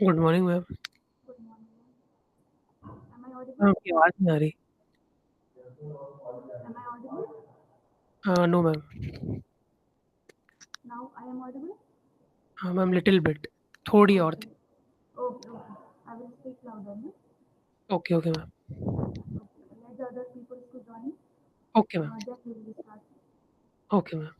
Good morning ma'am. Good morning. Am I audible? Ma'am आपकी आवाज़ नहीं आ रही। Am I audible? No ma'am. Now I am audible? हाँ मैम, लिटिल बिट, थोड़ी और थी। Okay. Okay. I will speak louder. No? Okay, okay ma'am. Okay. Let the other people to join. Okay ma'am, Then we will start. Okay ma'am.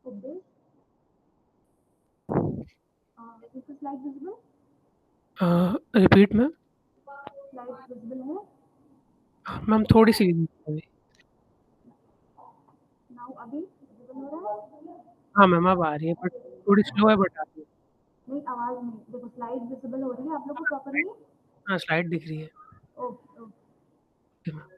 Update. Is the slide visible? Repeat ma'am. Slide visible है. Ma'am थोड़ी-सी अभी। Now अभी visible हो रहा है? हाँ ma'am, अब आ रही है बट थोड़ी स्लो है बट आ रही है। नहीं आवाज नहीं. देखो slide visible हो रही है आप लोग को स्लाइड, properly? हाँ स्लाइड दिख रही है। Okay. Okay. Okay ma'am.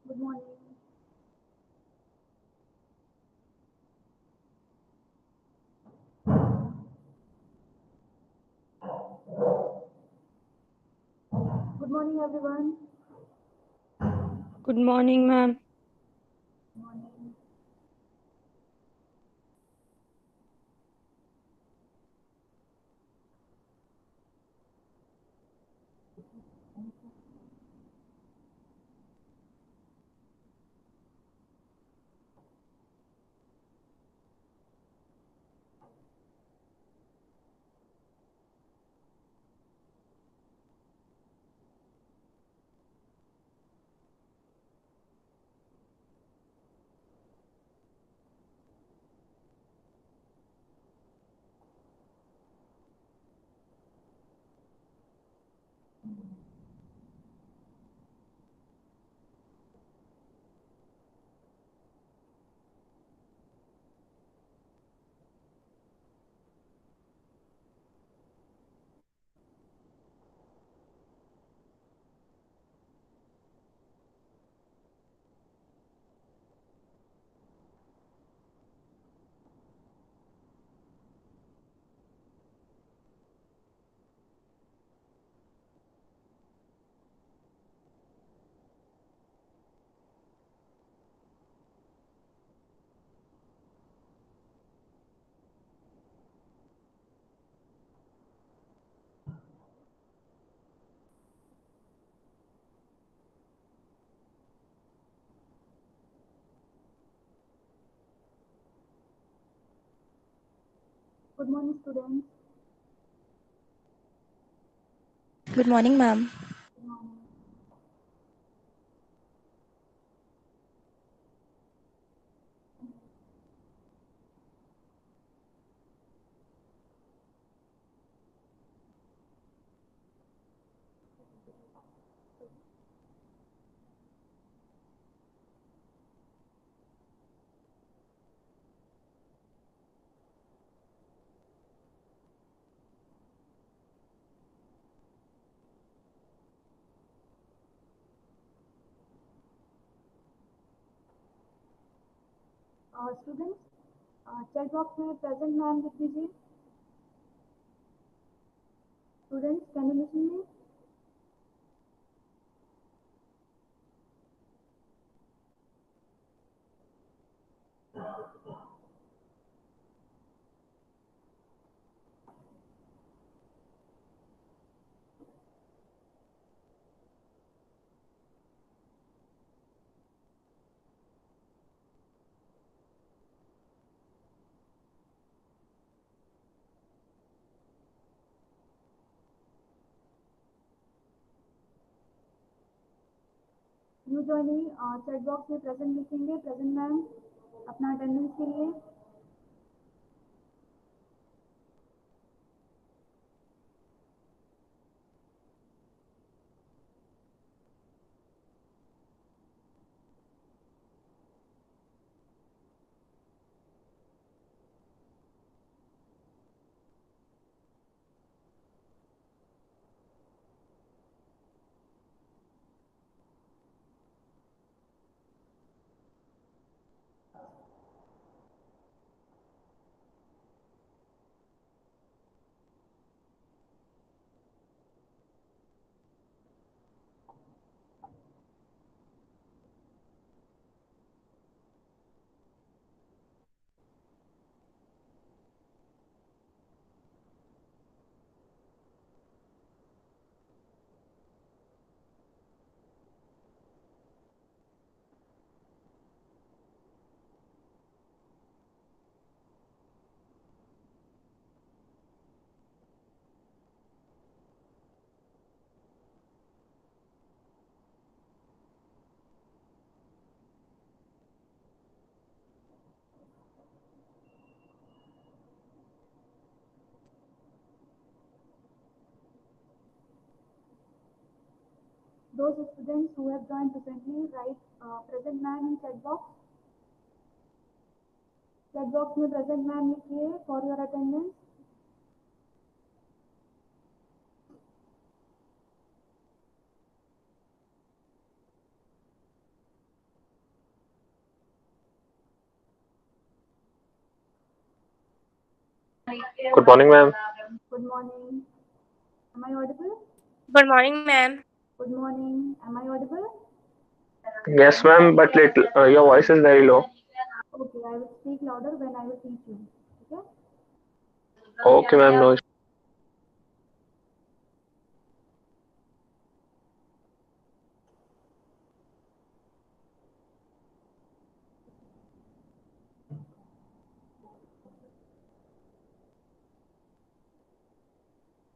Good morning. Good morning everyone. Good morning, ma'am. Good morning. Good morning students. Good morning, ma'am. Good morning. Students, chat box में present मैम लिख दीजिए. Students, can you listen me? New joinee chat box में present लिखेंगे. Present ma'am अपना attendance के लिए. Those students who have joined recently, write present ma'am in chat box. Chat box में present ma'am लिखिए for your attendance. Good morning, ma'am. Good morning. Am I audible? Good morning, ma'am. Good morning. Am I audible? Yes, ma'am, but your voice is very low. Okay, I will speak louder when I will teach you. Okay? Okay, ma'am, no issue.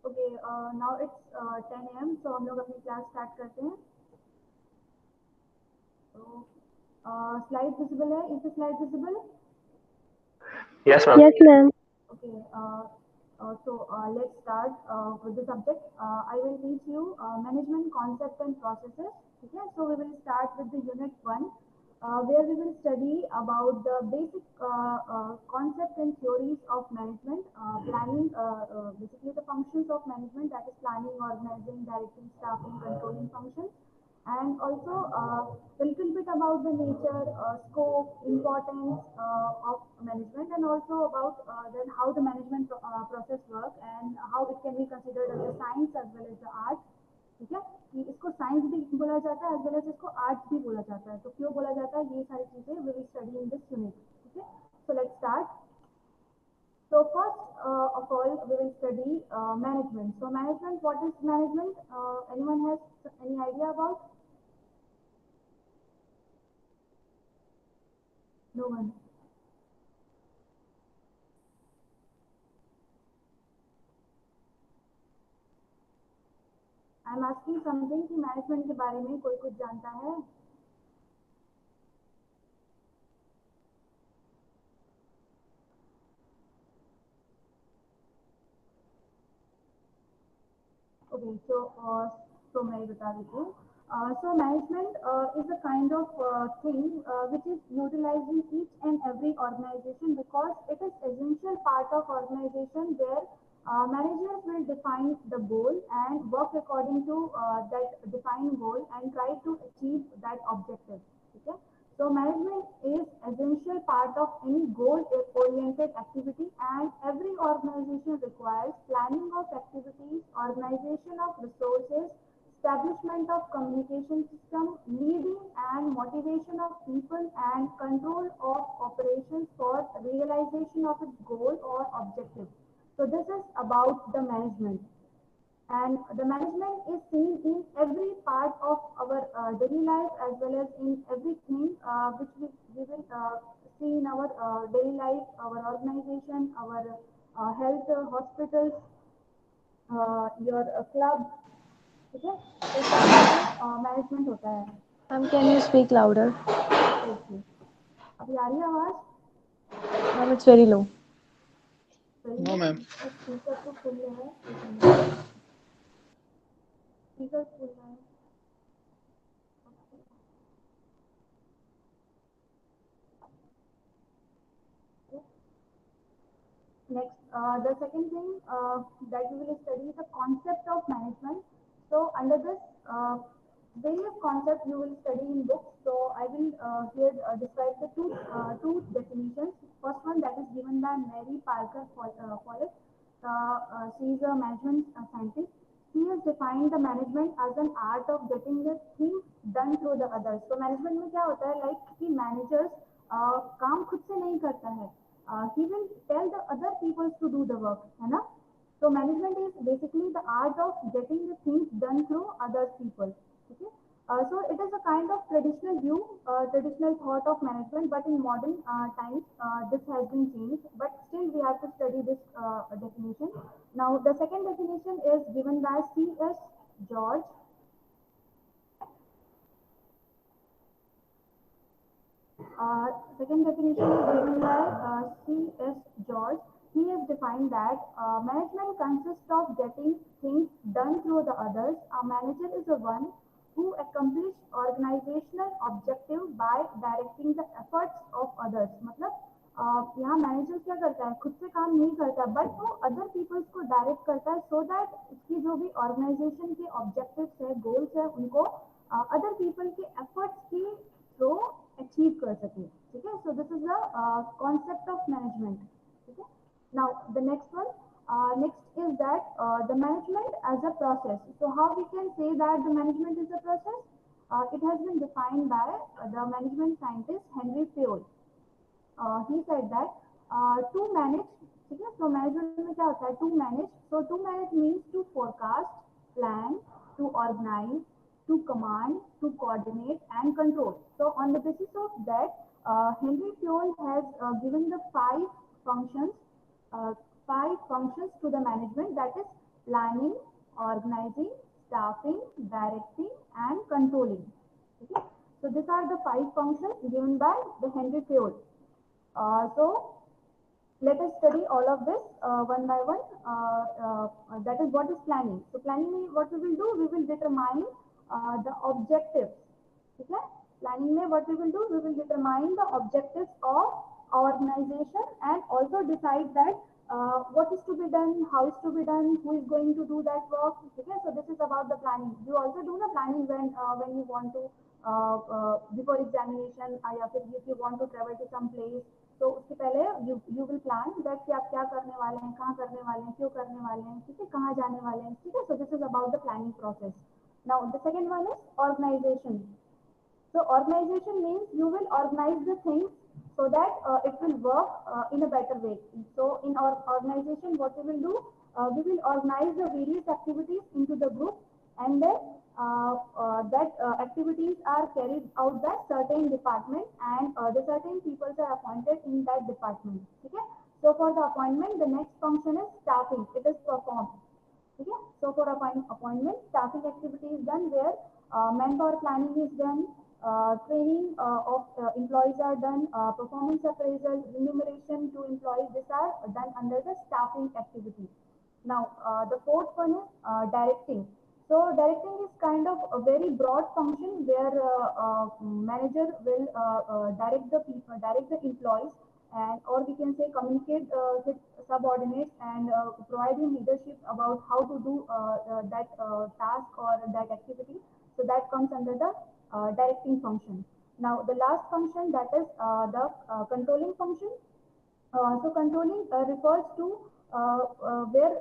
Okay, now it's 10 a.m. So हम लोग अपनी class start करते हैं. So, slide visible है? Is the slide visible? Yes, ma'am. Yes, ma'am. Okay, let's start with the subject. I will teach you management concept and processes. Okay, so we will start with the unit 1, where we will study about the basic concept and theories of management, planning, basically the functions of management, that is planning, organizing, directing, staffing, controlling functions. And also a little bit about the nature, scope, importance of management, and also about then how the management process work and how it can be considered as a science as well as the art. ठीक है, कि इसको science भी बोला जाता है as well as इसको art भी बोला जाता है. तो क्यों बोला जाता है, ये सारी चीजें we will study in this unit. ठीक है, so let's start. So first of all, we will study management. So management, what is management? Anyone has any idea about? No one. I am asking something कि management के बारे में कोई कुछ जानता है? ओके, सो मैं बता देती हूँ. So management is a kind of thing which is utilized in each and every organization, because it is essential part of organization where managers will define the goal and work according to that defined goal and try to achieve that objective. Okay? So management is essential part of any goal-oriented activity, and every organization requires planning of activities, organization of resources, establishment of communication system, leading and motivation of people, and control of operations for realization of its goal or objective. So this is about the management. And the management is seen in every part of our daily life as well as in everything which we will see in our daily life, our organization, our health, hospitals, your club. ठीक है, तो सब जगह management होता है. Ma'am, can you speak louder? Okay, अभी आ रही है आवाज? Ma'am, it's very low. No, ma'am. Speaker तो फुल है, एक मिनट. स्पीकर फुल है. Next, the second thing that we will study is the concept of management. So under this various concepts you will study in books. So I will here describe the two definitions. First one, that is given by Mary Parker Follett. She is a management scientist. She has defined the management as an art of getting the things done through the others. So management में क्या होता है, like कि managers काम खुद से नहीं करता है. He will tell the other people to do the work, है ना? So management is basically the art of getting the things done through other people. Okay? So it is a kind of traditional view, traditional thought of management, but in modern times this has been changed. But still we have to study this definition. Now the second definition is given by C.S. George. Second definition is given by C.S. George. He has defined that management consists of getting things done through the others. A manager is the one who accomplish organizational objective by directing the efforts of others. मतलब यहाँ manager क्या करता है, खुद से काम नहीं करता, बट वो अदर पीपल्स को डायरेक्ट करता है सो दैट उसकी जो भी ऑर्गेनाइजेशन के ऑब्जेक्टिव्स है, गोल्स है, उनको अदर पीपल के एफर्ट्स की थ्रू अचीव कर सके. ठीक है, so this is the concept of management. ठीक है, now the next one, next is that the management as a process. So how we can say that the management is a process? It has been defined by the management scientist Henry Fayol. He said that to manage. ठीक है, so management में क्या होता है, to manage. So to manage means to forecast, plan, to organize, to command, to coordinate and control. So on the basis of that, Henry Fayol has given the functions uh, five functions to the management, that is planning, organizing, staffing, directing and controlling. Okay? So these are the five functions given by the Henry Fayol. So let us study all of this one by one. That is what is planning. So planning, what we will do, we will determine the objectives. Okay? Planning में what we will do, we will determine the objectives of organization and also decide that what is to be done, how is to be done, who is going to do that work. Okay? So this is about the planning. You also do the planning when you want to before examination, या फिर if you want to travel to some place. तो उसके पहले you will plan that कि आप क्या करने वाले हैं, कहाँ करने वाले हैं, क्यों करने वाले हैं, ठीक है, कहाँ जाने वाले हैं. ठीक है, so this is about the planning process. Now the second one is organization. So organization means you will organize the things so that it will work in a better way. So in our organization, what we will do, we will organize the various activities into the group, and then that activities are carried out by certain department, and the certain people are appointed in that department. Okay? So for the appointment, the next function is staffing. It is performed. Okay? So for appointment, staffing activity is done where manpower planning is done, training of employees are done, performance appraisal, remuneration to employees, these are done under the staffing activity. Now the fourth one is directing. So directing is kind of a very broad function where manager will direct the people, direct the employees, and or we can say communicate with subordinates and provide him leadership about how to do that task or that activity. So that comes under the directing function. Now the last function, that is the controlling function. So controlling refers to where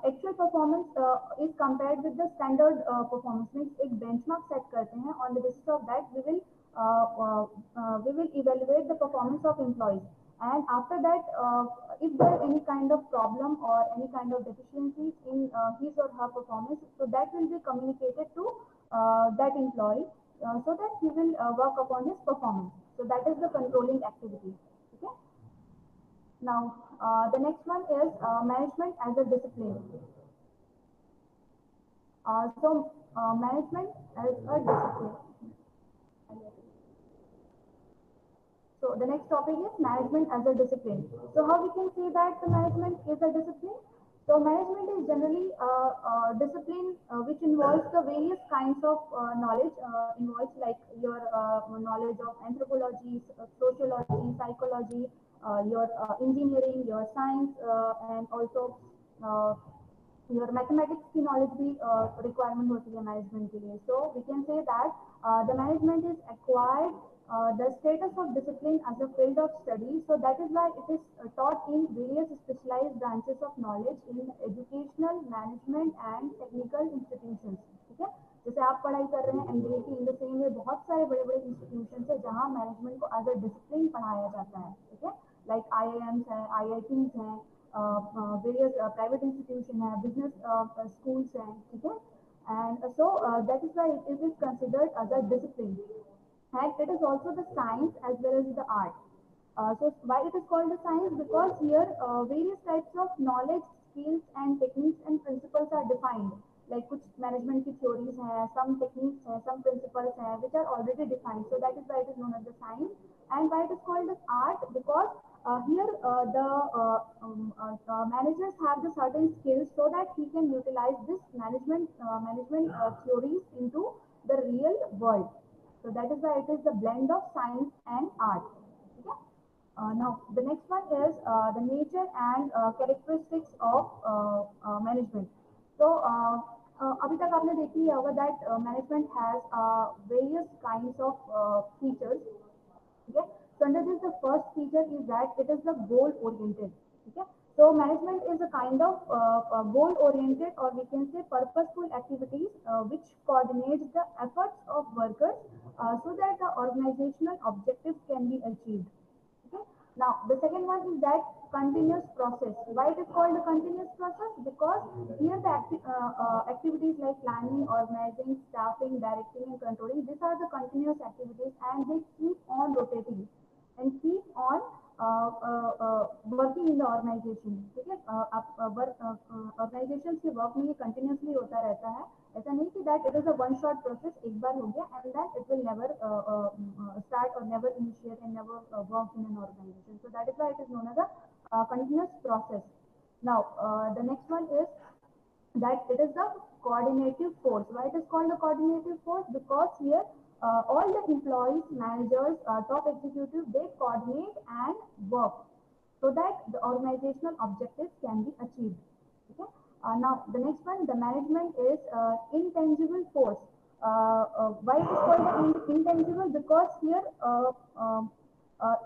actual performance is compared with the standard performance. Means एक benchmark set करते हैं, on the basis of that we will evaluate the performance of employees, and after that if there any kind of problem or any kind of deficiencies in his or her performance, so that will be communicated to that employee so that he will work upon his performance. So that is the controlling activity. Okay? Now, the next one is management as a discipline. Management as a discipline. So the next topic is management as a discipline. So how we can say that the management is a discipline? So management is generally a discipline which involves the various kinds of knowledge, involves like your knowledge of anthropology, sociology, psychology, your engineering, your science, and also your mathematics की knowledge भी requirement होती है management के लिए. So we can say that the management is acquired the status of discipline as a field of study. So that is why it is taught in various specialized branches of knowledge in educational, management and technical institutions. ठीक है, जैसे आप पढ़ाई कर रहे हैं MBA की, in the same way बहुत सारे बड़े बड़े इंस्टीट्यूशन है जहाँ मैनेजमेंट को एज अ डिसिप्लिन पढ़ाया जाता है. ठीक है, लाइक IIMs हैं, IITs हैं, various private institution है, business schools हैं. ठीक है, and so that is why it is considered as a discipline, and it is also the science as well as the art. So why it is called the science? Because here various types of knowledge, skills and techniques and principles are defined. Like कुछ management की theories हैं, some techniques हैं, some principles हैं, which are already defined. So that is why it is known as the science. And why it is called as art? Because here the managers have the certain skills so that he can utilize this management theories into the real world. So that is why it is the blend of science and art. Okay. Now the next one is the nature and characteristics of management. So अभी तक आपने देखी ही होगा that management has various kinds of features. Okay. So under this, the first feature is that it is the goal oriented. Okay. So management is a kind of goal oriented, or we can say purposeful activities which coordinates the efforts of workers so that the organizational objectives can be achieved. Okay. Now the second one is that continuous process. Why it is called a continuous process? Because here the activities like planning, organizing, staffing, directing, and controlling, these are the continuous activities, and they keep on rotating and keep on working in the organization. ठीक है. Organizations के work में ये continuously होता रहता है. ऐसा नहीं कि that it is a one shot process, एक बार हो गया and then it will never start or never initiate and never work in an organization. So that is why it is known as a continuous process. Now the next one is that it is the coordinative force. Why it is called the coordinative force? Because here all the employees, managers, top executives, they coordinate and work so that the organizational objectives can be achieved. Okay. Now the next one, the management is intangible force. Why it is called the intangible? Because here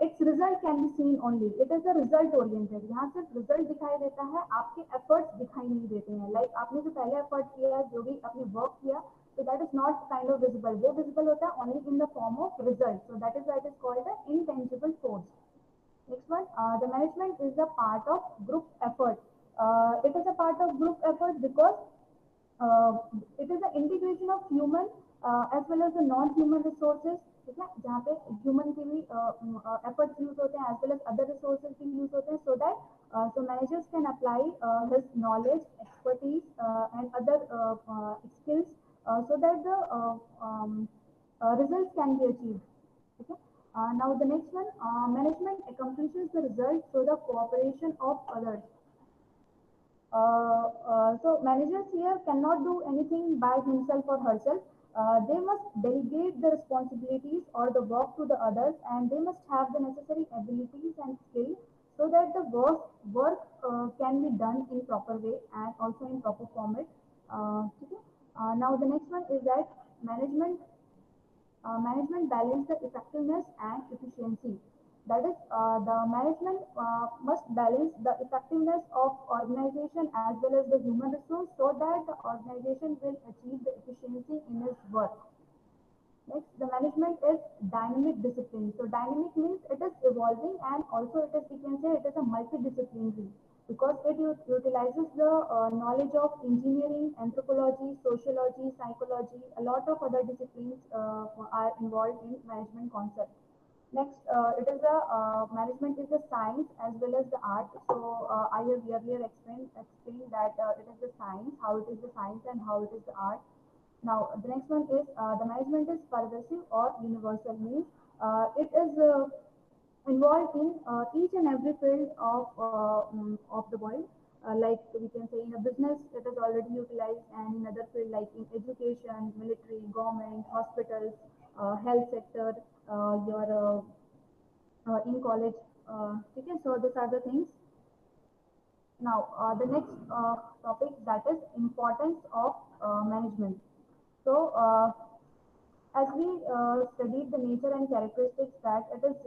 its result can be seen only. It is a result oriented. यहाँ सिर्फ result दिखाई देता है, आपके efforts दिखाई नहीं देते हैं. Like आपने जो पहले effort किया, जो भी आपने work किया, so that is not kind of visible. वो visible होता है only in the form of result. So that is why it is called the intangible force. Next one, the management is a part of group effort. It is a part of group effort because it is the integration of human as well as the non-human resources. ठीक है, जहाँ पे human के भी efforts use होते हैं as well as other resources भी use होते हैं, so that so managers can apply his knowledge, expertise and other skills so that the results can be achieved. Okay. Now the next one, management accomplishes the result through the cooperation of others. So managers here cannot do anything by himself or herself. They must delegate the responsibilities or the work to the others, and they must have the necessary abilities and skills so that the work can be done in proper way and also in proper format. Okay. Now the next one is that management balance the effectiveness and efficiency. That is, the management must balance the effectiveness of organization as well as the human resource so that the organization will achieve the efficiency in its work. Next, the management is dynamic discipline. So dynamic means it is evolving, and also it is, we can say it is a multidisciplinary because it utilizes the knowledge of engineering, anthropology, sociology, psychology. A lot of other disciplines are involved in management concept. Next, it is a management is a science as well as the art. So I have earlier explained that it is the science, how it is the science and how it is the art. Now the next one is the management is pervasive or universal, means it is involved in each and every field of the world. Like we can say in a business, it is already utilized, and in other field like in education, military, government, hospitals, health sector, your in college. Okay, so these are the things. Now the next topic, that is importance of management. So as we studied the nature and characteristics that it is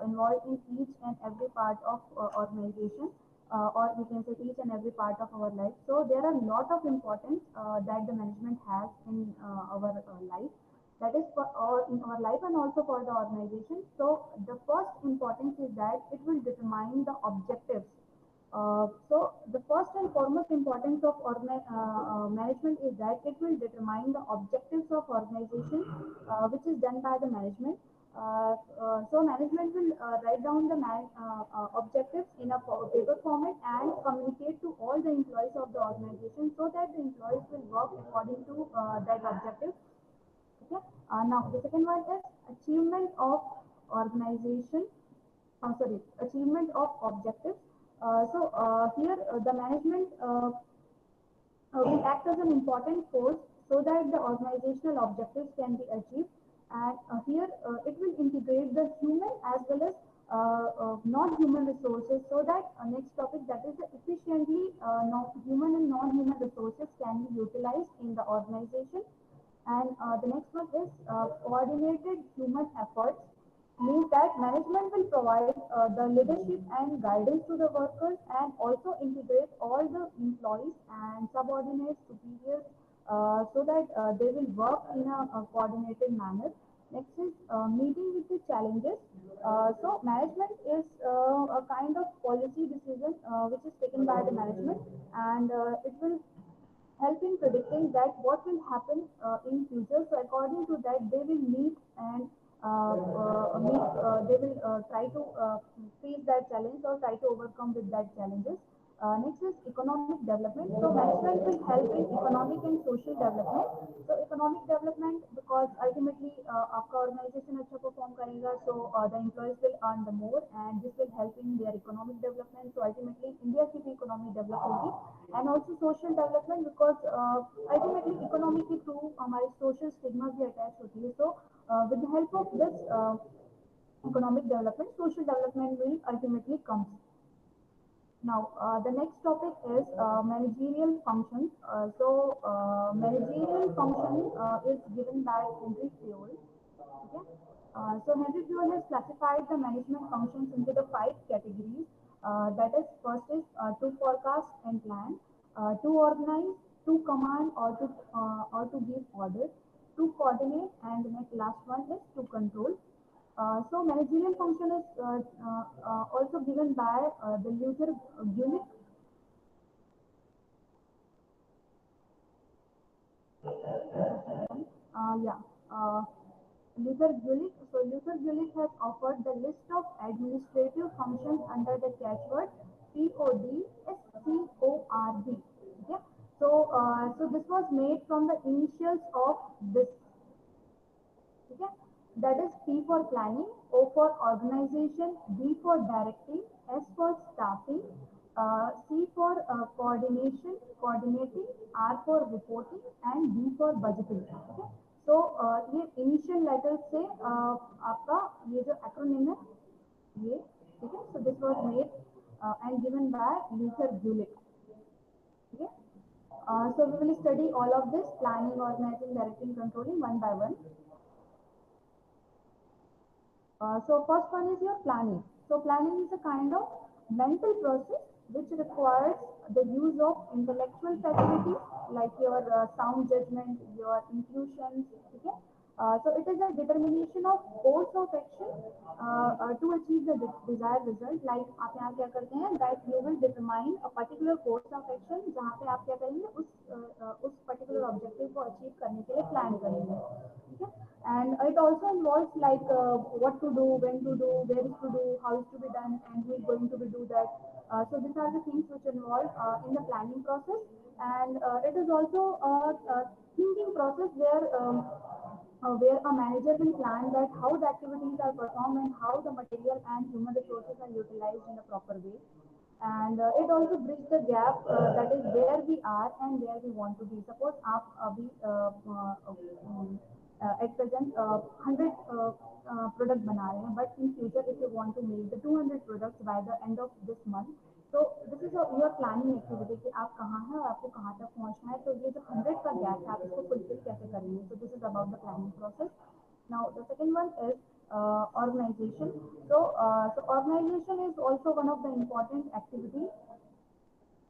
involved in each and every part of organization, or we can say each and every part of our life. So there are a lot of importance that the management has in our life. That is for in our life and also for the organization. So the first importance is that it will determine the objectives. So the first and foremost importance of management is that it will determine the objectives of organization, which is done by the management. So management will write down the objectives in a paper format and communicate to all the employees of the organization so that the employees will work according to that objective. Okay. Now the second one is achievement of organization. Sorry, achievement of objectives. Here the management will act as an important force so that the organizational objectives can be achieved. And here it will integrate the human as well as non-human resources, so that next topic, that is the efficiently human and non-human resources can be utilized in the organization. And the next one is coordinated human efforts, means that management will provide the leadership and guidance to the workers, and also integrate all the employees and subordinates, superiors, so that they will work in a coordinated manner. Next is meeting with the challenges. So management is a kind of policy decision which is taken by the management, and it will help in predicting that what will happen in future. So according to that, they will meet and they will try to face that challenge or try to overcome with that challenges. Next is economic development. So management will help in economic and social development. So economic development, because ultimately आपका organization अच्छा perform करेगा, so the employees will earn the more, and this will help in their economic development. So ultimately India की भी economy develop होगी. And also social development, because ultimately economy के through हमारी social stigma भी attach होती है. So with the help of this economic development, social development will ultimately come. Now, the next topic is managerial functions. Managerial function is given by Henry Fayol. Okay. So Henry Fayol has classified the management functions into the 5 categories. That is, first is to forecast and plan, to organize, to command or to give orders, to coordinate, and the next last one is to control. So managerial function is also given by the Luther Gulick. Yeah. Luther Gulick. So Luther Gulick has offered the list of administrative functions under the catchword PODSCORD. Okay. So this was made from the initials of this. Okay. That is P for planning, O for organization, D for directing, S for staffing, C for coordinating, R for reporting, and B for budgeting. Okay. So ये initial letters से आपका ये जो acronym है ये, ठीक है. So this was made and given by Luther Gulick. Okay. So we will study all of this: planning, organizing, directing, controlling, one by one. So first one is your planning. So planning is a kind of mental process which requires the use of intellectual faculties like your sound judgment, your intuitions. Okay. So it is a determination of course of action to achieve the desired result. Like आप यहाँ क्या करते हैं, that you will determine a particular course of action जहाँ पे आप क्या करेंगे, उस particular objective को achieve करने के लिए plan करेंगे. Okay. And it also involves like what to do, when to do, where is to do, how is to be done, and who is going to be do that. So these are the things which involve in the planning process. And it is also a thinking process where a manager will plan that how the activities are performed and how the material and human resources are utilized in a proper way. And it also bridges the gap, that is where we are and where we want to be. Suppose आप अभी at present 100 product बना रहे हैं, but in future if you want to make the 200 products by the end of this month, so this is your planning activity कि आप कहाँ हैं और आपको कहाँ तक पहुँचना है. तो ये जो 100 का गैप है आप इसको फुलफिल कैसे करेंगे. So this is about the planning process. Now the second one is organization. So organization is also one of the important activities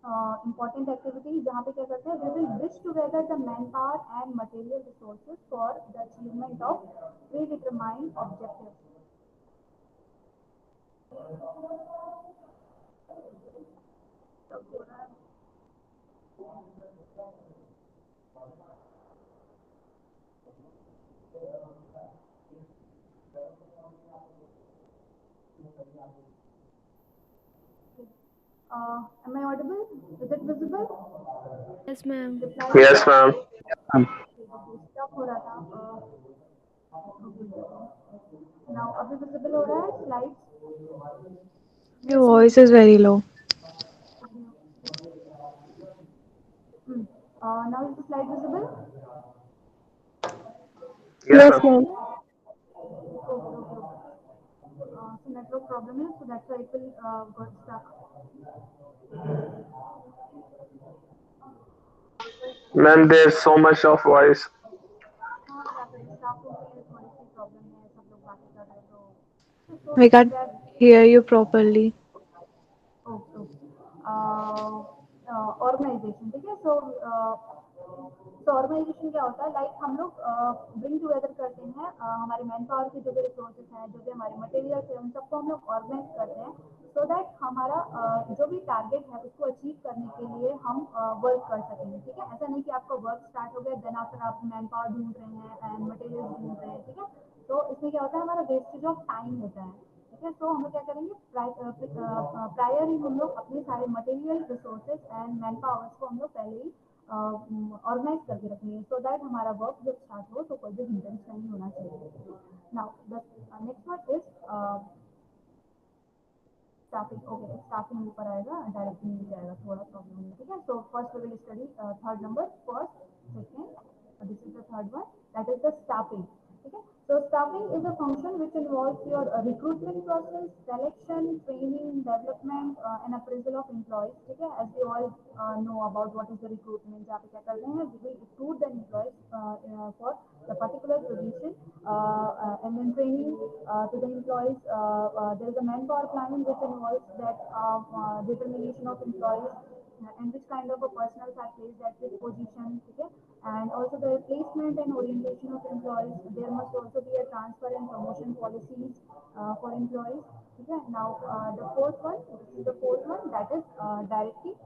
जहाँ पे क्या करते हैं, we will bridge together the manpower and material resources for the achievement of predetermined objectives. Am I audible? Is it visible? Yes, ma'am. Yes, ma'am. Stop हो रहा था. Now अभी visible हो रहा है slides. Your voice is very low. Now is the slide visible? Yes, Yes, ma'am. ma'am. So network problem है, so that's why it will got stuck. Ma'am, there's so much of voice. हाँ क्या करें, staff room में थोड़ी सी problem है, सब लोग बातें कर रहे हैं तो We can't that hear you properly. Okay organization ठीक है. सो ऑर्गेनाइजेशन क्या होता है, लाइक हम लोग ब्रिंग टुगेदर करते हैं हमारे मैन पावर के जो भी रिसोर्सेज हैं, जो भी हमारे मटेरियल्स हैं, उन सबको हम लोग ऑर्गेनाइज करते हैं सो दैट हमारा जो भी टारगेट है उसको अचीव करने के लिए हम वर्क कर सकेंगे. ठीक है, ऐसा नहीं कि आपका वर्क स्टार्ट हो गया देन आफ्टर आप मैन पावर ढूंढ रहे हैं एंड मटेरियल ढूंढ रहे हैं. ठीक है, तो इसमें क्या होता है, हमारा वेस्टेज ऑफ टाइम होता है. ठीक है, तो हम लोग क्या करेंगे, प्रायर ही हम लोग अपने सारे material resources and man powers को हम लोग पहले ही ऑर्गेनाइज करके रखेंगे सो दैट हमारा वर्क जब स्टार्ट हो तो कोई भी हिंड्रेंस नहीं होना चाहिए. Now the next word is staffing. Okay, staffing ऊपर आएगा, डायरेक्टिंग नीचे आएगा, थोड़ा प्रॉब्लम है. ठीक है, so first we will study third number, first second, this is the third one, that is the staffing. ठीक है, so staffing is a function which involves your recruitment process, selection, training, development and appraisal of employees. ठीक है, as we all know about what is the recruitment. जहाँ पे क्या कर रहे हैं, we will recruit the employees for the particular position and then training to the employees. There is a manpower planning which involves that determination of employees and which kind of a personals are placed at which position. Okay, and also the placement and orientation of employees. There must also be a transfer and promotion policies for employees. Okay, now the fourth one, this is the fourth one, that is directing.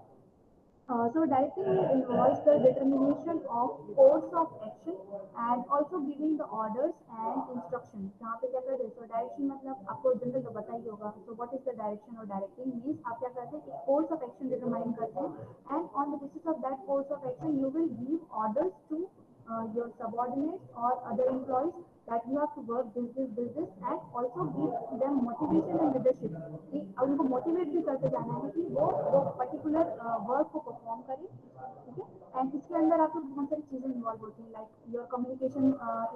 So directing involves the determination of course of action and also giving the orders and instructions. जहाँ पे क्या करते हैं, so direction मतलब आपको general तो पता ही होगा. So what is the direction or directing means आप क्या करते हैं, एक course of action determine करते हैं and on the basis of that course of action you will give orders to your subordinates or other employees that you have to work this and also give them motivation and leadership. कि उनको motivate भी करते जाना है कि वो particular work को perform करें. ठीक है, एंड इसके अंदर आपको बहुत सारी चीज़ें इन्वॉल्व होती हैं, like your communication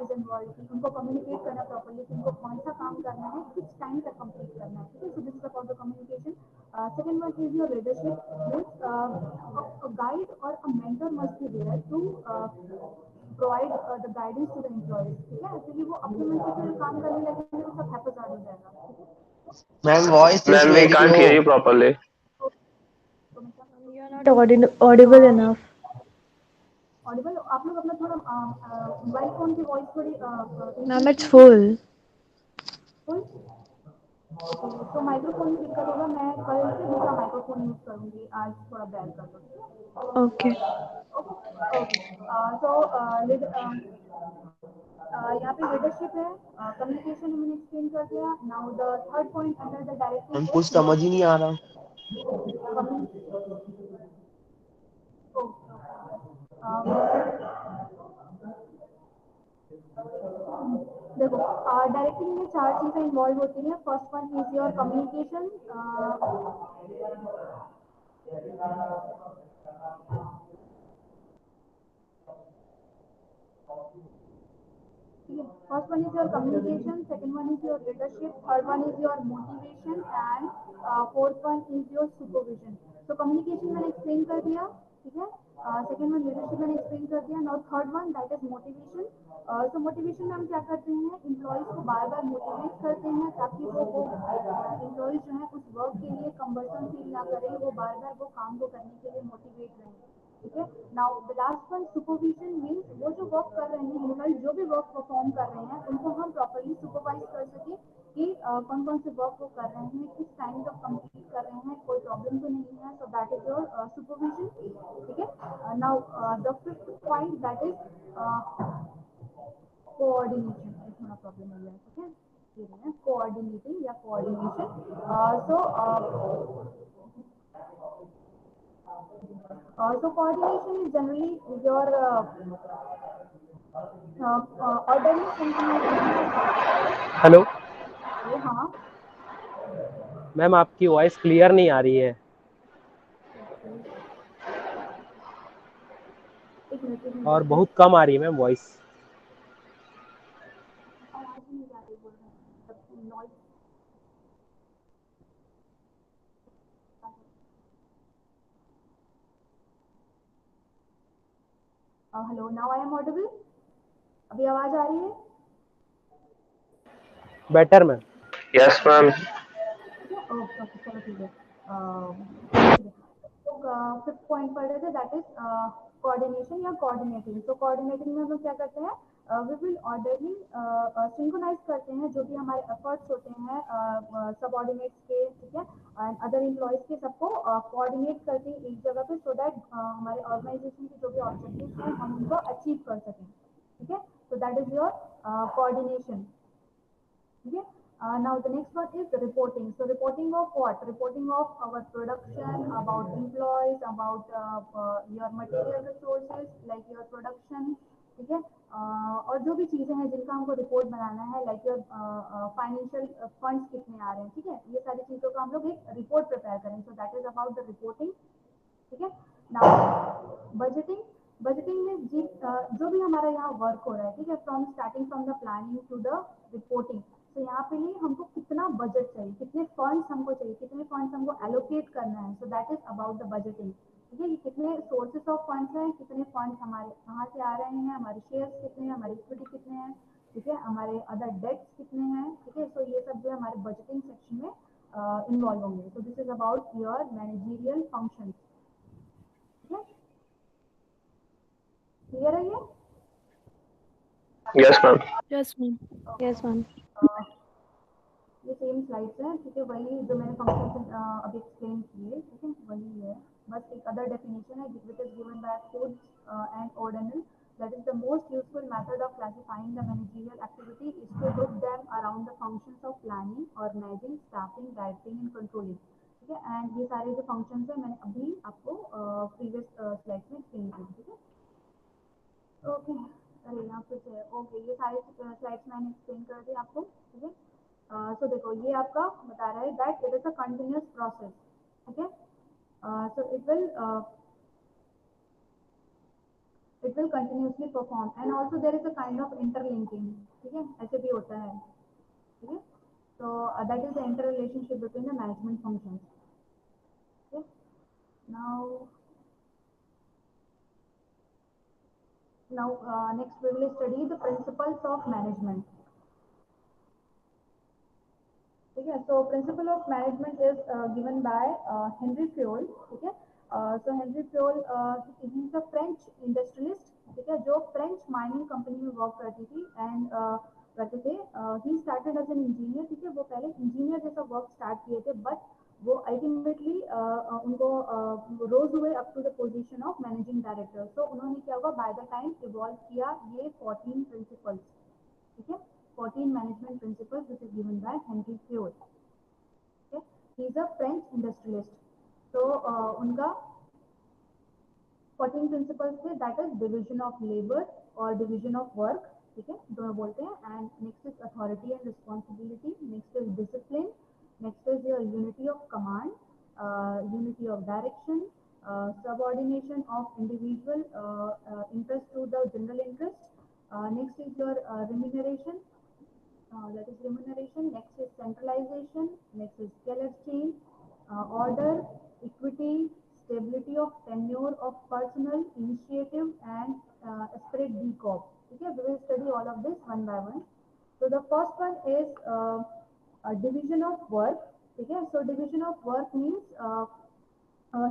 is involve कि उनको कम्युनिकेट करना प्रॉपर्ली कि उनको कौन सा काम करना है, किस टाइम तक कंप्लीट करना है. ठीक है, so this is about the communication. Second one is your leadership means a guide or a mentor must be there to provide the guidance to the employees. ठीक है, क्योंकि वो अपने मन से कोई काम करने लगेंगे तो सब हैपस हो जाएगा. ठीक है, Ma'am, voice is Ma'am, we very can't hear you low. properly. तो मैं क्या You are not audible enough. Audible, आप लोग अपना थोड़ा मोबाइल फोन की वॉइस थोड़ी Ma'am, it's full. फुल. तो माइक्रोफोन में दिक्कत होगा, मैं कल से दूसरा माइक्रोफोन यूज करूंगी, आज थोड़ा बैल कर दो. Okay. ओके, सो यहाँ पे लीडरशिप है, कम्युनिकेशन मैंने एक्सप्लेन कर दिया. Now the third point under the हम डायरेक्टिव कुछ इज समझ ही नहीं आ रहा. देखो, डायरेक्टिंग में चार चीजें इन्वॉल्व होती हैं. First one is your communication. First one is your communication, second one is your leadership, third one is your motivation and fourth one is your supervision. So communication मैंने explain कर दिया. ठीक है, second one leadership मैंने explain कर दिया. Now third one, that is motivation. So motivation में हम क्या करते हैं, employees को बार बार motivate करते हैं ताकि वो employees जो है उस work के लिए cumbersome feel ना करें, वो बार बार वो काम को करने के लिए motivate रहें. ठीक है, now the last one supervision means वो जो वर्क कर रहे हैं एम्प्लॉइज, जो भी वर्क परफॉर्म कर रहे हैं उनको हम प्रॉपर्ली सुपरवाइज कर सके कि कौन कौन से वर्क वो कर रहे हैं, किस टाइम तक कंप्लीट कर रहे हैं, कोई प्रॉब्लम तो नहीं है. So that is your supervision. ठीक है, now the fifth point that is coordination. थोड़ा प्रॉब्लम हो गया. ठीक है, कोऑर्डिनेटिंग या coordination. So coordination is generally your ordering something. Hello हाँ, मैम, आपकी वॉइस क्लियर नहीं आ रही है. एक मिनट और बहुत कम आ रही है ma'am voice. Hello, now I am audible? अभी आवाज आ रही है? Better ma'am. Yes, ma'am. ठीक है, ओके ओके, चलो ठीक है। ठीक है, तो फिफ्थ पॉइंट पढ़ रहे थे, दैट इज कोऑर्डिनेशन या कोऑर्डिनेटिंग। तो कोऑर्डिनेटिंग में हम लोग क्या करते हैं, वी विल ऑर्डरली सिंक्रोनाइज करते हैं जो भी हमारे एफर्ट्स होते हैं सबऑर्डिनेट्स के, ठीक है, एंड अदर एम्प्लॉयज के, सबको कोऑर्डिनेट करके एक जगह पे, सो दैट हमारे ऑर्गेनाइजेशन के जो भी ऑब्जेक्टिव्स हैं हम उनको अचीव कर सकें। ठीक है, so that is your coordination. Okay. Now the next one is reporting. So reporting of what? Reporting of our production, about employees, about your material resources like your production. ठीक है, और जो भी चीजें हैं जिनका हमको रिपोर्ट बनाना है, लाइक योर फाइनेंशियल फंड्स कितने आ रहे हैं, ठीक है, ये सारी चीजों का हम लोग एक रिपोर्ट प्रिपेयर करें। सो that is about the reporting. ठीक है, नाउ बजटिंग। बजटिंग में जो भी हमारा यहाँ वर्क हो रहा है, ठीक है, from starting from the planning to the reporting. तो यहाँ पे लिए हमको कितना बजट चाहिए, कितने फंड्स हमको चाहिए, कितने फंड्स हमको एलोकेट करना है। So that is about the budgeting. ठीक है, ये कितने सोर्सेस ऑफ फंड्स हैं, कितने फंड्स हमारे कहाँ से आ रहे हैं, हमारे शेयर्स कितने हैं, हमारी इक्विटी कितने हैं, ठीक है, हमारे अदर डेट्स कितने हैं। ठीक है, सो ये सब जो है हमारे बजटिंग सेक्शन में इन्वॉल्व होंगे। सो this is about your managerial functions. ठीक है, क्लियर है ये? Yes, ma'am. Yes, ma'am. Yes, ma'am. ये सेम स्लाइड्स हैं, ठीक है, वही जो मैंने फंक्शन अभी एक्सप्लेन किए, ठीक है, वही है, बस एक अदर डेफिनेशन है which is given by Koontz and O'Donnell. That is the most useful method of classifying the managerial activity is to group them around the functions of planning, organizing, staffing, directing and controlling. ठीक है, and ये सारे जो functions हैं मैंने अभी आपको previous slides में एक्सप्लेन किए। ठीक है, ओके, अरे यहाँ पे है, ओके, ये सारे स्लाइड्स मैंने एक्सप्लेन कर दिए आपको। ठीक है, सो देखो ये आपका बता रहा है that it is a continuous process. ठीक है, so it will continuously perform and also there is a kind of interlinking. ठीक है, ऐसे भी होता है। ठीक है, so that is the interrelationship between the management functions. Okay, now next we will study the principles of management. ठीक है, so principle of management is given by Henry Fayol. ठीक है, so Henry Fayol he is a French industrialist, ठीक है, जो French mining company में work करती थी एंड करते थे। He started as an engineer. ठीक है, वो पहले इंजीनियर जैसा वर्क स्टार्ट किए थे, बट वो अल्टीमेटली उनको रोज हुए up to the position of managing director. तो उन्होंने क्या हुआ, बाय द टाइम इवॉल्व किया ये 14 प्रिंसिपल्स। ठीक है, 14 management principles which is given by Henry Fayol. He is a French industrialist. तो उनका 14 प्रिंसिपल्स थे, that is division of labour और डिविजन ऑफ वर्क। ठीक है, दोनों बोलते हैं। And next is authority and responsibility, next is discipline, next is your unity of command, unity of direction, subordination of individual interest to the general interest. Next is your remuneration, that is remuneration. Next is centralization, next is scale exchange, order, equity, stability of tenure of personnel, initiative and esprit de corps. Okay, we will study all of this one by one. So the first one is a division of work. Okay, so division of work means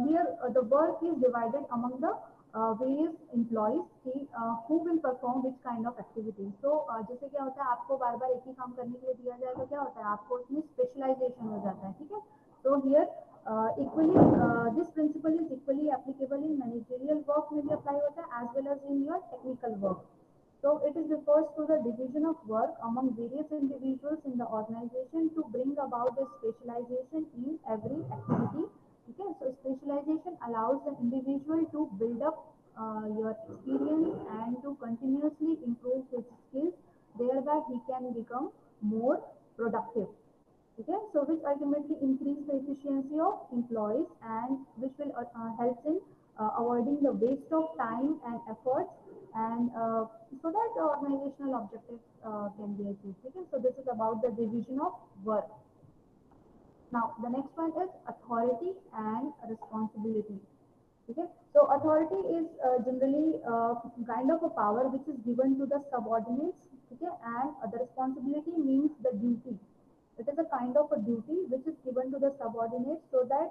here the work is divided among the various employees who will perform which kind of activity. So जैसे क्या होता है, आपको बार बार एक ही काम करने के लिए दिया जाए तो क्या होता है, आपको उसमें स्पेशलाइजेशन हो जाता है। ठीक है, so here equally this principle is equally applicable in managerial work में भी apply होता है as well as in your technical work. So it is refers to the division of work among various individuals in the organization to bring about the specialization in every activity. Okay, so specialization allows the individual to build up your experience and to continuously improve his skills. Thereby he can become more productive. Okay, so which ultimately increase the efficiency of employees and which will help in avoiding the waste of time and efforts, and so that the organizational objectives can be achieved. Okay, so this is about the division of work. Now the next one is authority and responsibility. Okay, so authority is generally kind of a power which is given to the subordinates, okay, and the responsibility means the duty. It is a kind of a duty which is given to the subordinates so that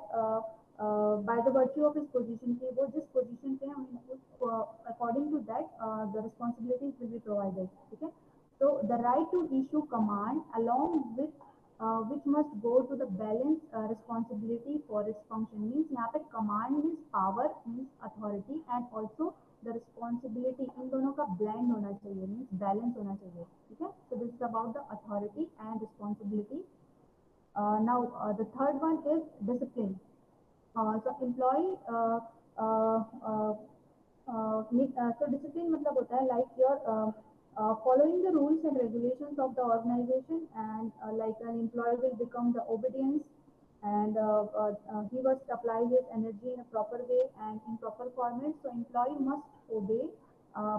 by the virtue of his position कि वो जिस position पे है उनको according to that the responsibilities will be provided, okay. So the right to issue command along with which must go to the balance responsibility for its function means यहाँ पे command means power means authority and also the responsibility इन दोनों का blend होना चाहिए means balance होना चाहिए, ठीक है. So this is about the authority and responsibility. Now the third one is discipline. So employee so discipline मतलब होता है like your following the rules and regulations of the organization and like an employee will become the obedience and he must apply his energy in a proper way and in proper format. So employee must obey.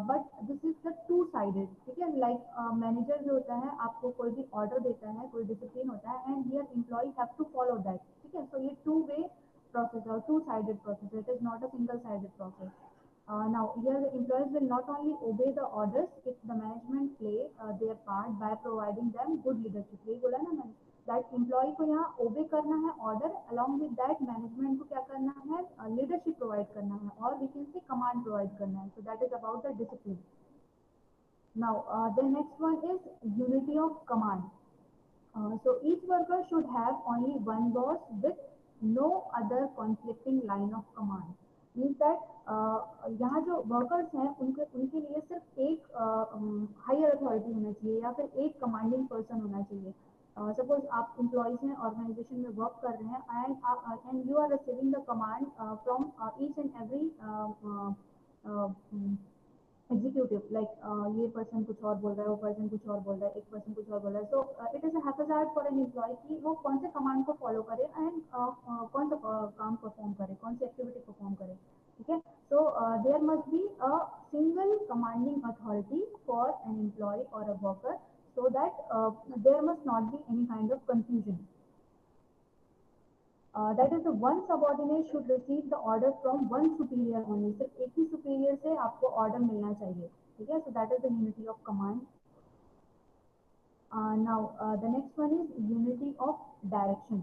But this is the two sided, ठीक है. Like manager जो होता है आपको कोई भी order देता है, कोई डिसिप्लिन होता है and here employee have to follow that, ठीक है. सो ये two way process or two-sided process. It is not a single-sided process. Now, here the employees will not only obey the orders if the management play their part by providing them good leadership. ये बोला ना मैंने, that employee को यहाँ obey करना है order, along with that management को क्या करना है, leadership provide करना है, और we can say command provide करना है. So that is about the discipline. Now, the next one is unity of command. So each worker should have only one boss with no other conflicting line of command. Means that यहाँ जो workers हैं उनके लिए सिर्फ एक higher authority होना चाहिए या फिर एक commanding person होना चाहिए. Suppose आप employees हैं, organization में work कर रहे हैं and you are receiving the command from each and every executive like ये पर्सन कुछ और बोल रहा है, वो पर्सन कुछ और बोल रहा है, एक पर्सन कुछ और बोल रहा है. So it is hazard for an employee कि वो कौन से कमांड को फॉलो करे एंड कौन सा काम परफॉर्म करे, कौन सी एक्टिविटी परफॉर्म करे, ठीक है. So there must be a single commanding authority for an employ और a worker so that there must not be any kind of confusion. That is the one subordinate should receive the order from one superior only. सिर्फ एक ही superior से आपको order मिलना चाहिए, ठीक है. So that is the unity of command. Now the next one is unity of direction.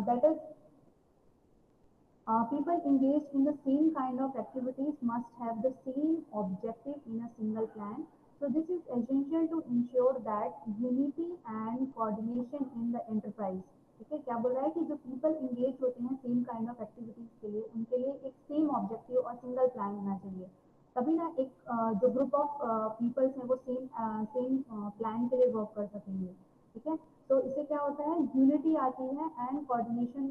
That is people engaged in the same kind of activities must have the same objective in a single plan. So this is essential to ensure that unity and coordination in the enterprise. ठीक है. क्या बोल रहा है कि जो people engage होते हैं सेम काइंड ऑफ एक्टिविटीज के लिए, उनके लिए एक सेम ऑब्जेक्टिव और सिंगल प्लान होना चाहिए. तभी ना एक जो ग्रुप ऑफ पीपल्स हैं वो सेम प्लान के लिए वर्क कर सकेंगे, ठीक है. तो इससे क्या होता है, यूनिटी आती है एंड कोऑर्डिनेशन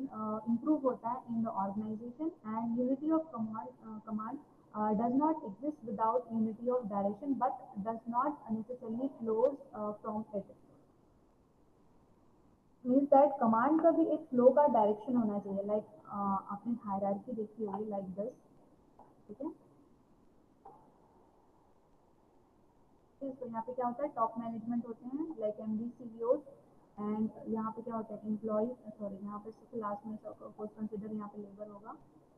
इंप्रूव होता है in the organization and unity of command does not exist without unity of direction but does not necessarily flows from it. Means that command का भी एक flow का direction होना चाहिए. Like आपने hierarchy देखी होगी like this, ठीक है. तो यहाँ पे क्या होता है, टॉप मैनेजमेंट होते हैं like MD CEOs एंड यहाँ पे क्या होता है एम्प्लॉयज, सॉरी यहाँ पे सबसे लास्ट में सपोज कंसिडर यहाँ पे लेबर होगा,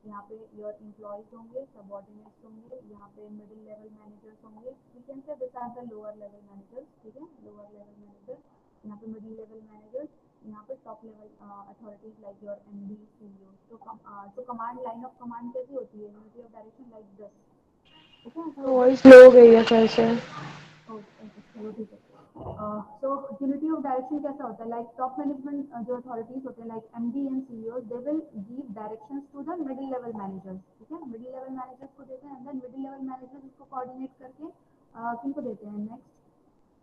यहाँ पे योर एम्प्लॉयज होंगे, सबऑर्डिनेट्स होंगे, यहाँ पे मिडिल लेवल मैनेजर्स होंगे. We can say this are the lower level managers, ठीक है. लोअर लेवल मैनेजर्स, यहाँ पे मिडिल लेवल मैनेजर्स, यहाँ पे top level authorities like your MD CEO. तो कमांड लाइन ऑफ कमांड कैसी होती है, unity of direction like this, ठीक है. वॉइस लो हो गई है फिर से. चलो ठीक है. सो यूनिटी ऑफ डायरेक्शन कैसा होता है, लाइक टॉप मैनेजमेंट जो अथॉरिटीज होते हैं like MD and CEOs, they will give directions to the middle level managers, ठीक है. मिडिल लेवल मैनेजर्स को देते हैं and then middle level managers इसको कोऑर्डिनेट करके किनको देते हैं, next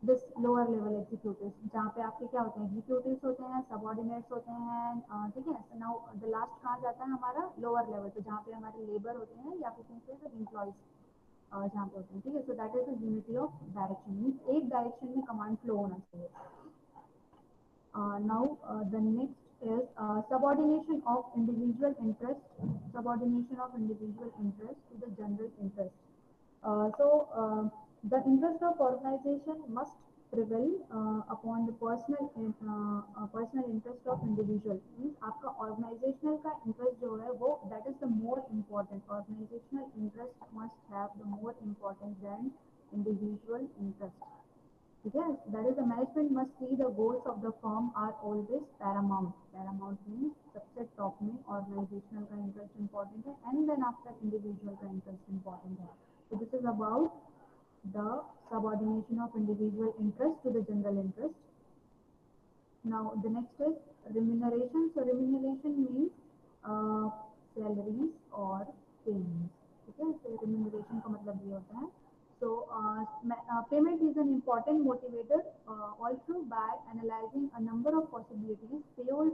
this lower level executives, जहाँ पे आपके क्या होते हैं एग्जीक्यूटिव्स होते हैं, सबऑर्डिनेट्स होते हैं, ठीक है. नाउ द लास्ट कहाँ जाता है हमारा लोअर लेवल, तो जहाँ पे हमारे लेबर होते हैं या फिर एम्प्लॉयज जहाँ पे होते हैं, ठीक है. So that is the unity of direction, means एक डायरेक्शन में कमांड फ्लो होना चाहिए. Now the next is subordination of individual interest, subordination of individual interest to the general interest. So the interest of organization must prevail upon the personal interest of individual. Means आपका organizational का interest जो है वो that is the more important. Organizational interest must have the more important than individual interest. Yes, that is the management must see the goals of the firm are always paramount. Paramount means सबसे top में organizational का interest important है and then after individual का interest important है. So this is about the subordination of individual interest to the general interest. Now the next is remuneration. So remuneration means salaries or payments. ठीक है, so remuneration का मतलब ये होता है. So payment is an important motivator. Also by analyzing a number of possibilities, payroll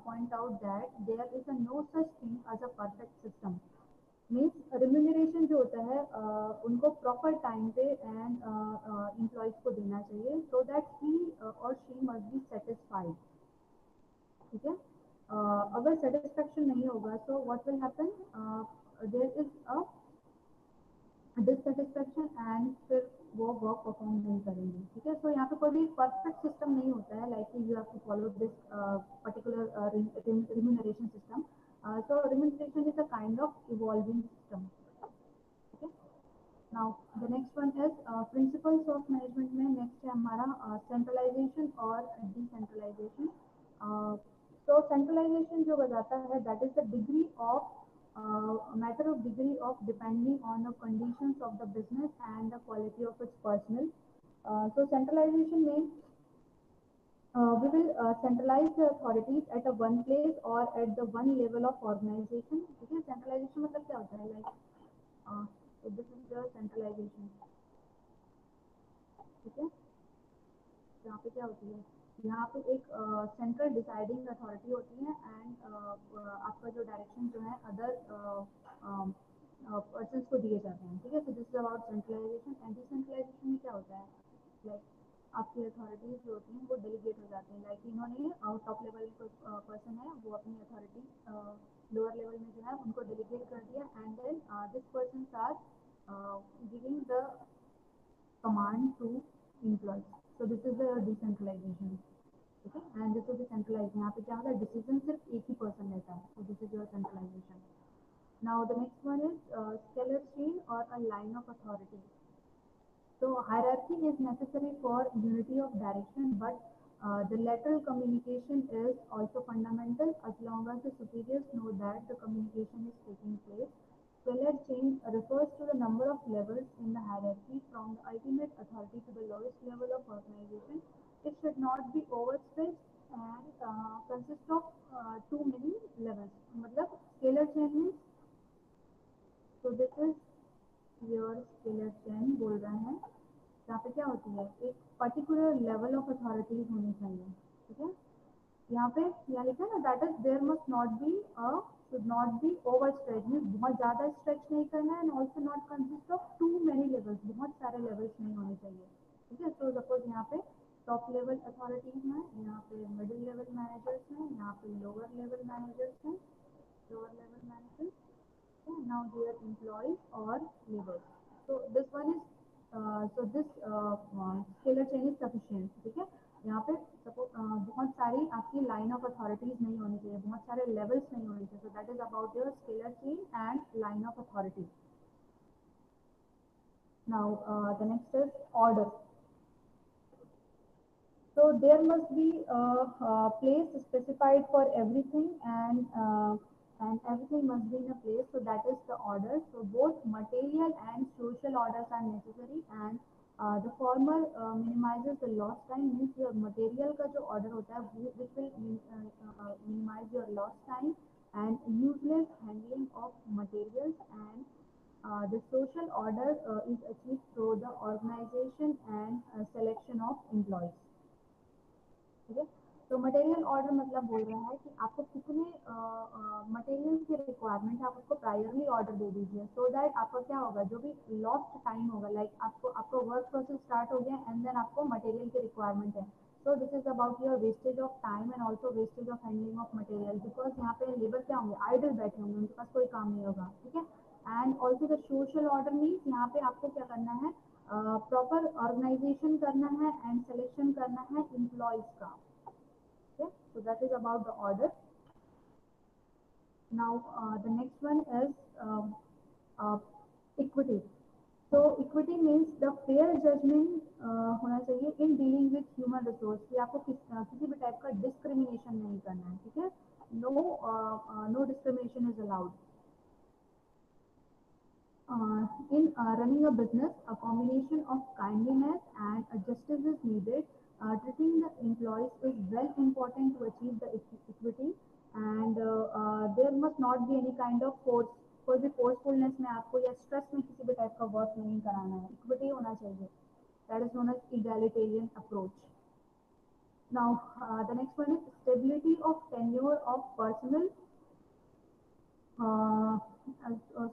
point out that there is no such thing as a perfect system. Means remuneration जो होता है उनको प्रॉपर टाइम पे एंड एम्प्लॉयज को देना चाहिए so that he और she must be satisfied. ठीक है, अगर सेटिस्फेक्शन नहीं होगा so what will happen, there is a dissatisfaction and फिर वो वर्क परफॉर्म नहीं करेंगे. ठीक है, सो यहाँ पे कोई भी परफेक्ट सिस्टम नहीं होता है like you have to follow this particular remuneration system. So remuneration is a kind of evolving system. Okay. Now the next one is principles of management में next है हमारा centralization और decentralization. So centralization जो बताता है that is the degree of matter of degree of depending on the conditions of the business and the quality of its personnel. So centralization में we will centralize the authorities at a one place or at the one level of organization. ठीक है, centralization मतलब क्या होता है like so this is the centralization. ठीक है, यहाँ पे क्या होती है, यहाँ पे एक सेंट्रल डिसाइडिंग अथॉरिटी होती है एंड आपका जो डायरेक्शन जो है अदर पर्सन्स को दिए जाते हैं. ठीक है, so this is about centralization. And decentralization में क्या होता है like आपकी अथॉरिटीज जो होती हैं वो डेलीगेट हो जाते हैं. लाइक इन्होंने टॉप लेवल में कोई पर्सन है वो अपनी अथॉरिटी लोअर लेवल में जो है उनको डेलीगेट कर दिया and then this person are giving the command to employees. So this is the decentralization. ठीक है, and this is the centralize. यहाँ पे क्या होता है डिसीजन सिर्फ एक ही पर्सन लेता है. So this is your centralisation. Now the next one is scalar chain और a line of authority. So hierarchy is necessary for unity of direction, but the lateral communication is also fundamental as long as the superiors know that the communication is taking place. Scalar chain refers to the number of levels in the hierarchy from the ultimate authority to the lowest level of organization. It should not be overstretched and consist of too many levels. मतलब scalar chain means, so this is your scalar chain बोल रहा है. यहाँ पे क्या होती है एक पर्टिकुलर लेवल ऑफ अथॉरिटीज होनी चाहिए. ठीक है, यहाँ पे यहाँ लिखा है ना that is there must not be should not be over stretch. Means बहुत ज़्यादा स्ट्रेच नहीं करना है and also not consist of too many levels. बहुत सारे लेवल्स नहीं होने चाहिए. ठीक है, सो सपोज यहाँ पे टॉप लेवल अथॉरिटीज हैं, यहाँ पे मिडिल लेवल मैनेजर्स हैं, यहाँ पे लोअर लेवल मैनेजर्स हैं, lower level managers. Now their employees or laborers. So this one is so this scalar chain is sufficient. ठीक है, यहाँ पे बहुत सारी आपकी लाइन ऑफ अथॉरिटीज नहीं होनी चाहिए, बहुत सारे लेवल्स नहीं होने चाहिए. So that is about your scalar chain and line of authority. Now the next is order. So there must be a place specified for everything and everything must be in a place. So that is the order. So both material and social orders are necessary and the former minimizes the lost time. Means your material का जो order होता है which will minimize your lost time and useless handling of materials and the social order is achieved through the organization and selection of employees. ठीक है, तो material order मतलब बोल रहा है कि आपको कितने मटेरियल की रिक्वायरमेंट है आप उसको प्रायरली ऑर्डर दे दीजिए. सो दैट आपका क्या होगा जो भी लॉस्ट टाइम होगा लाइक आपको वर्क प्रोसेस स्टार्ट हो गया एंड देन आपको मटेरियल की रिक्वायरमेंट है. So this is about your wastage of time and also wastage of handling of material. Because यहाँ पे लेबर क्या होंगे आइडल बैठे होंगे, उनके पास कोई काम नहीं होगा. ठीक है, and also the social order means यहाँ पे आपको क्या करना है प्रॉपर ऑर्गेनाइजेशन करना है एंड सिलेक्शन करना है एम्प्लॉयज का. Okay, so that is about the order. Now the next one is uh, equity. So equity means the fair judgment होना चाहिए in dealing with human resource, कि आपको किसी भी टाइप का डिस्क्रिमिनेशन नहीं करना है. ठीक है, no discrimination is allowed. In running a business, a combination of kindness and justice is needed. Treating the employees is very important to achieve the equity, and there must not be any kind of force. कोई भी forcefulness में आपको या stress में किसी भी type का work नहीं कराना है. Equity होना चाहिए. That is known as egalitarian approach. Now the next one is stability of tenure of personnel.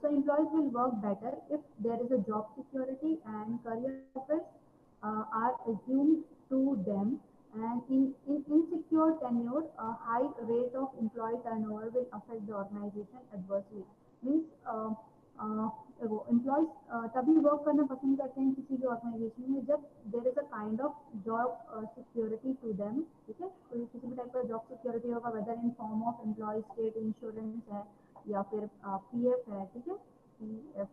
So employees will work better if there is a job security and career offers are assumed to them. And in insecure tenure, a high rate of employee turnover will affect the organization adversely. Means employees तभी work करना पसंद करते हैं किसी भी organization में जब there is a kind of job security to them. ठीक है, कोई किसी भी type का job security होगा, whether in form of employee state insurance है या फिर पीएफ है. ठीक है, पीएफ,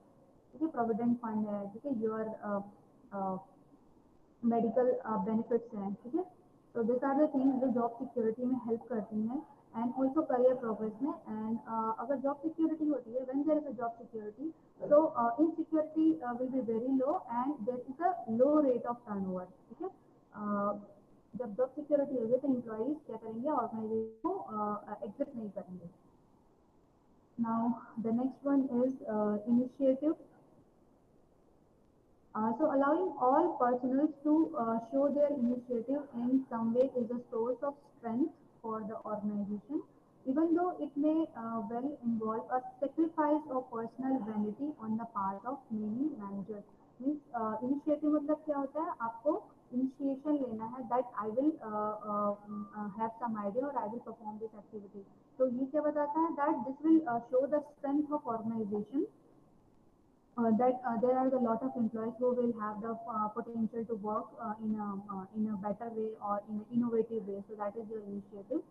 ठीक है, प्रोविडेंट फंड है. ठीक है, योर मेडिकल बेनिफिट्स हैं. ठीक है, तो दिस आर द थिंग्स जो जॉब सिक्योरिटी में हेल्प करती हैं एंड ऑल्सो करियर प्रोग्रेस में. एंड अगर जॉब सिक्योरिटी होती है, when there is a job security, तो insecurity will be very low and there is a low rate of turnover. ठीक है, जब जॉब सिक्योरिटी होगी तो एम्प्लॉइज क्या करेंगे, ऑर्गेनाइजेशन को एग्जिट नहीं करेंगे. Now the next one is initiative. So allowing all personnel to show their initiative in some way is a source of strength for the organization, even though it may well involve a sacrifice of personal vanity on the part of many managers. Means initiative मतलब क्या होता है, आपको initiation लेना है that I will have some idea or I will perform this activity. तो ये क्या बताता है, that this will show the strength of organization. That there are a lot of employees who will have the potential to work in a better way or in an innovative way. So that is your initiative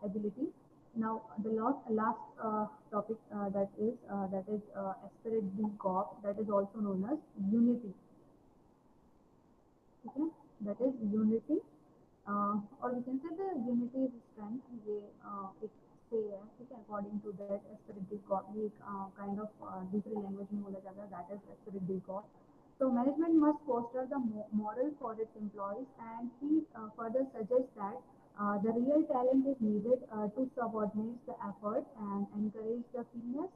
ability. Now the last topic that is Esprit de Corps, that is also known as unity. Okay, that is unity, or we can say the unity is strength. ये एक say है, ठीक है, according to that Esprit de Corps, ये kind of दूसरी language में बोला जाता है, that is Esprit de Corps. So management must foster the moral for its employees, and he further suggests that the real talent is needed to subordinate the effort and encourage the fairness,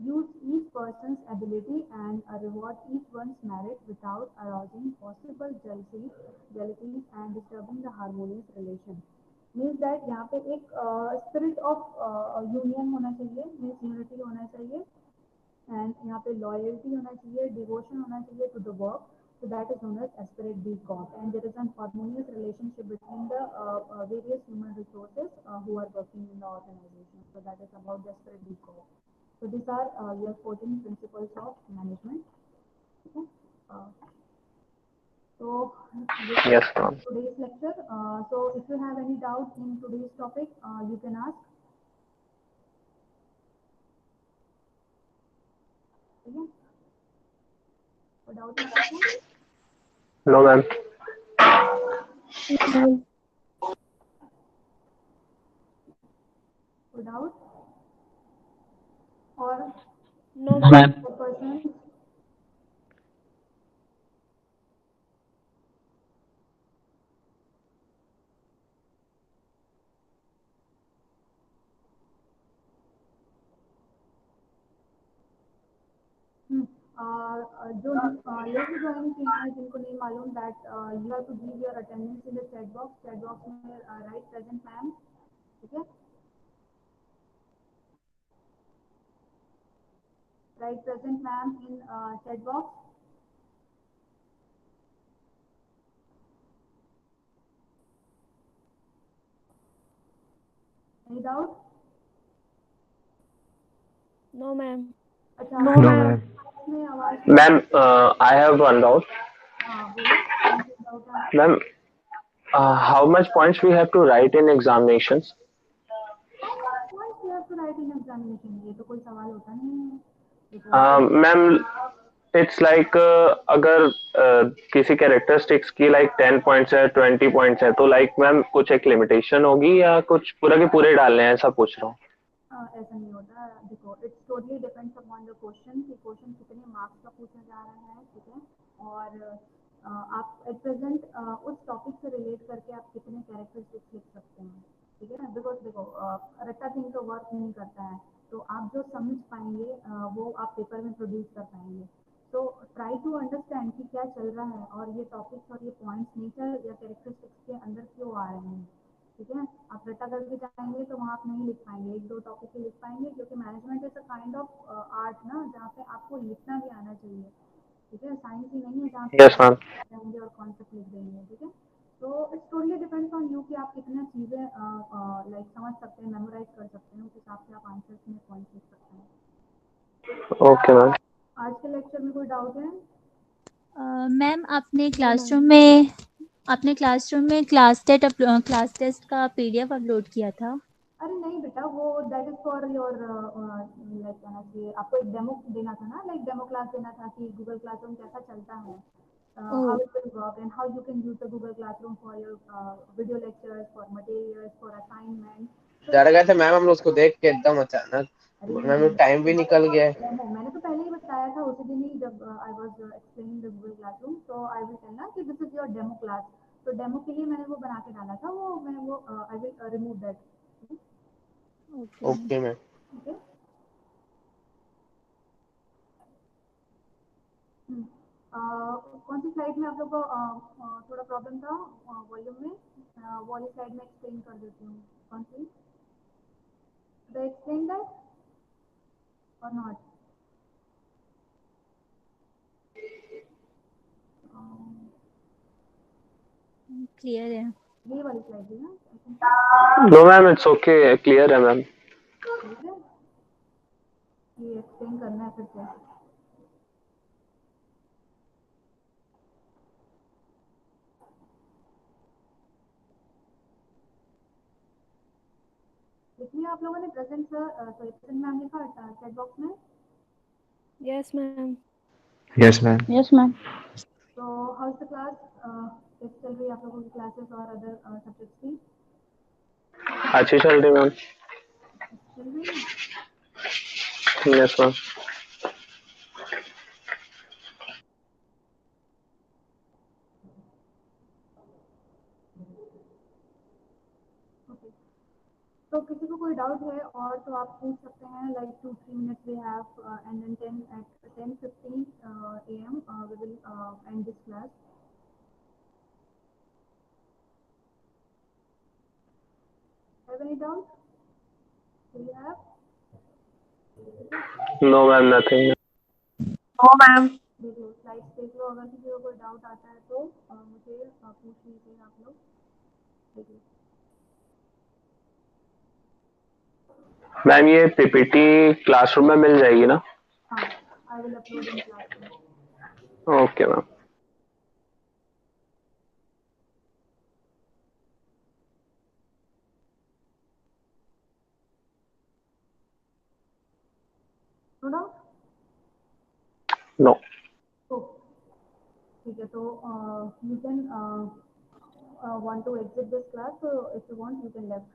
use each person's ability and reward each one's merit without arousing possible jealousies and disturbing the harmonious relation. Means that यहाँ पे एक spirit of union होना चाहिए, means unity होना चाहिए, and यहाँ पे loyalty होना चाहिए, devotion होना चाहिए to the work. So that is known as Esprit de Corps, and there is an harmonious relationship between the various human resources who are working in the organization. So that is about the Esprit de Corps. So these are your 14 principles of management. Okay. So this Yes, is ma'am. today's lecture. So if you have any doubt in today's topic, you can ask. Okay. So doubt in question? No, ma'am. So doubt? Or No, ma'am. the person? जो लोग join किए हैं जिनको नहीं मालूम, that you have to give your attendance in the chat box में write present ma'am. ठीक है, write present ma'am in chat box. Any doubt? no, ma'am. अच्छा, No, ma'am. में आवाज ma'am I have one doubt हाँ बोलो कौन सी डाउट है आपको? Ma'am how much points we have to write in examinations What you have to write in examination? ये तो कोई सवाल होता नहीं है। देखो मैम इट्स लाइक अगर किसी कैरेक्टरिस्टिक्स की लाइक 10 पॉइंट्स है 20 पॉइंट्स है तो लाइक मैम कुछ एक लिमिटेशन होगी या कुछ पूरा के पूरे डालने हैं ऐसा पूछ रहा हूँ। ऐसा नहीं होता। देखो it's totally depends upon the question कि क्वेश्चन कितने मार्क्स का पूछा जा रहा है, ठीक है। और आप एट प्रेजेंट उस टॉपिक से रिलेट करके आप कितने कैरेक्टरिस्टिक्स लिख सकते हैं, ठीक है ना। बिकॉज देखो रट्टा थिंग तो वर्क नहीं करता है, तो आप जो समझ पाएंगे वो आप पेपर में प्रोड्यूस कर पाएंगे। तो ट्राई टू अंडरस्टैंड कि क्या चल रहा है और ये टॉपिक्स और ये पॉइंट्स नेचर या कैरेक्टरिस्टिक्स के अंदर क्यों आ रहे हैं, ठीक है। आप रट्टा करके जाएंगे तो वहाँ आप नहीं लिख पाएंगे, एक दो टॉपिक ही लिख पाएंगे, क्योंकि management is a kind of art ना, जहाँ पे आपको लिखना भी आना चाहिए, ठीक है। साइंस ही नहीं है जहाँ पे यस मैम। जाएंगे और कॉन्सेप्ट लिख देंगे, ठीक है। तो it's totally depends on you कि आप कितने चीज़ें लाइक समझ सकते हैं, मेमोराइज कर सकते हैं, उस हिसाब से आप आंसर्स में पॉइंट लिख सकते हैं। Okay ma'am. आज के लेक्चर में कोई डाउट है? मैम आपने क्लासरूम में क्लास टेस्ट का पीडीएफ अपलोड किया था। अरे नहीं बेटा, वो that is for your like कहना चाहिए आपको एक डेमो देना था ना, लाइक डेमो क्लास देना था कि गूगल क्लासरूम कैसा चलता है, how it will work and how you can use the Google classroom for your video lectures, for materials, for assignment. डर गए थे मैम हम लोग उसको देख के एकदम अचानक। अरे मैम टाइम भी निकल गया है। मैंने तो पहले ही बताया था उसी दिन ही जब I was explaining the Google classroom, तो आई विल टेल ना कि this is your demo class. तो डेमो के लिए मैंने वो बना के डाला था, वो मैं वो I will remove that, okay ma'am. ठीक है। कौन सी स्लाइड में आप लोग को थोड़ा प्रॉब्लम था वॉल्यूम में? वो वाली स्लाइड में एक्सप्लेन कर देती हूँ। कौन सी? द एक्सप्लेन दैट और नॉट? क्लियर है। ये वाली स्लाइड है ना, no ma'am it's okay clear है मैम। ठीक है। ये एक्सप्लेन करना है फिर से। लिख लिया आप लोगों ने? Present sir sorry present ma'am लिखा चैट बॉक्स में? Yes ma'am. Yes, ma'am. Yes ma'am. तो हाउ द क्लास, कैसे चल रही है आप लोगों की क्लासेस और अदर सब्जेक्ट्स की? अच्छी चल रही मैम। चल रही है। Yes ma'am. ओके, तो किसी को कोई डाउट है और तो आप पूछ सकते हैं, like 2-3 minutes we have and then 10:15 AM we will end this class. Have any doubt? Do you have? No ma'am nothing. देख लो स्लाइड्स देख लो, अगर किसी को कोई डाउट आता है तो मुझे पूछ लीजिए आप लोग, देख लो। मैम ये पीपीटी क्लासरूम में मिल जाएगी ना? हाँ, I will upload in classroom. Okay ma'am. No doubt? No. ठीक है, तो you can want to exit this class, so if you want you can left.